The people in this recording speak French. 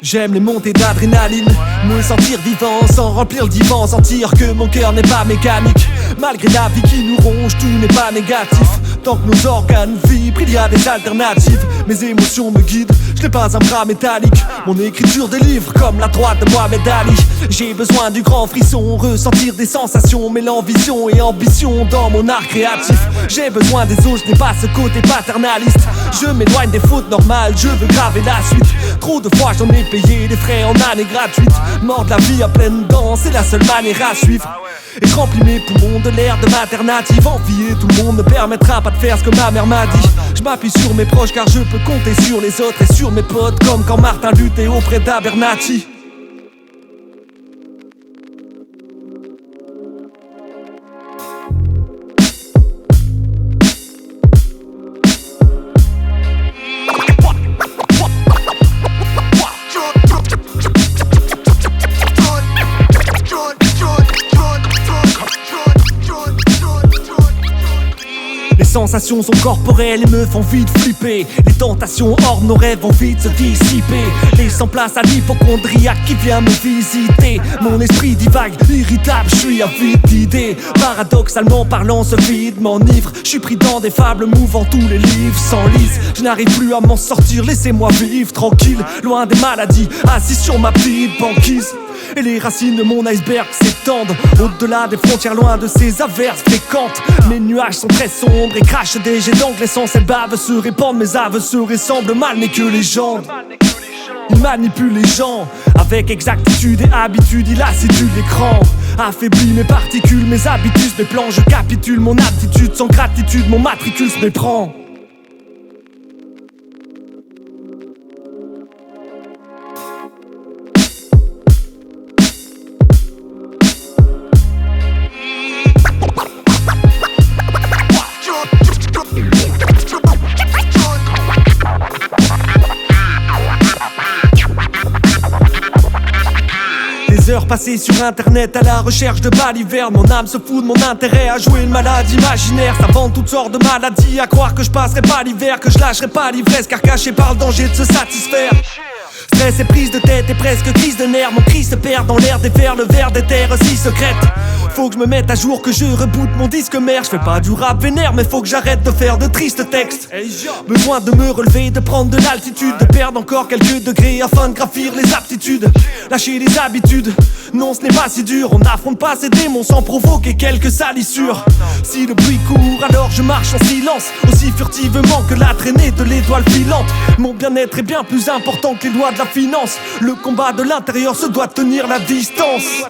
J'aime les montées d'adrénaline, me sentir vivant sans remplir le divan, sentir que mon cœur n'est pas mécanique. Malgré la vie qui nous ronge, tout n'est pas négatif. Tant que nos organes vibrent, il y a des alternatives. Mes émotions me guident, je n'ai pas un bras métallique. Mon écriture délivre comme la droite de Mohamed Ali. J'ai besoin du grand frisson, ressentir des sensations, mêlant vision et ambition dans mon art créatif. J'ai besoin des os, je n'ai pas ce côté paternaliste. Je m'éloigne des fautes normales, je veux graver la suite. Trop de fois j'en ai payé des frais en année gratuite. Mordre la vie à pleine dents, c'est la seule manière à suivre. Et je remplis mes poumons de l'air de m'alternative. Envier tout le monde ne permettra pas de faire ce que ma mère m'a dit. Je m'appuie sur mes proches car je peux compter sur les autres et sur mes potes, comme quand Martin luttait auprès d'Abernathy. Les sensations sont corporelles et me font vite flipper. Les tentations hors nos rêves vont vite se dissiper. Laissant place à l'hypocondriaque qui vient me visiter. Mon esprit divague, irritable, je suis avide d'idées. Paradoxalement parlant, ce vide m'enivre. Je suis pris dans des fables mouvant, tous les livres s'enlisent. Je n'arrive plus à m'en sortir, laissez-moi vivre tranquille. Loin des maladies, assis sur ma petite banquise. Et les racines de mon iceberg s'étendent au-delà des frontières, loin de ces averses fréquentes. Mes nuages sont très sombres et crachent des jets d'encre, laissant cette bave se répandre. Mes aveux se ressemblent, mal n'est que légende. Il manipule les gens avec exactitude et habitude, il acidule l'écran. Affaiblit mes particules, mes habitudes, mes plans, je capitule. Mon attitude sans gratitude, mon matricule se méprend. Des heures passées sur internet à la recherche de balivernes. Mon âme se fout de mon intérêt à jouer une malade imaginaire. Ça vend toutes sortes de maladies, à croire que je passerai pas l'hiver, que je lâcherai pas l'ivresse, car caché par le danger de se satisfaire. Stress et prise de tête et presque crise de nerfs. Mon cri se perd dans l'air des vers, le verre des terres si secrètes. Faut que je me mette à jour, que je reboote mon disque mère. Je fais pas du rap vénère, mais faut que j'arrête de faire de tristes textes. Besoin de me relever, de prendre de l'altitude, de perdre encore quelques degrés afin de graphir les aptitudes. Lâcher les habitudes, non ce n'est pas si dur. On n'affronte pas ces démons sans provoquer quelques salissures. Si le bruit court, alors je marche en silence, aussi furtivement que la traînée de l'étoile filante. Mon bien-être est bien plus important que les lois de la finance. Le combat de l'intérieur se doit tenir la distance.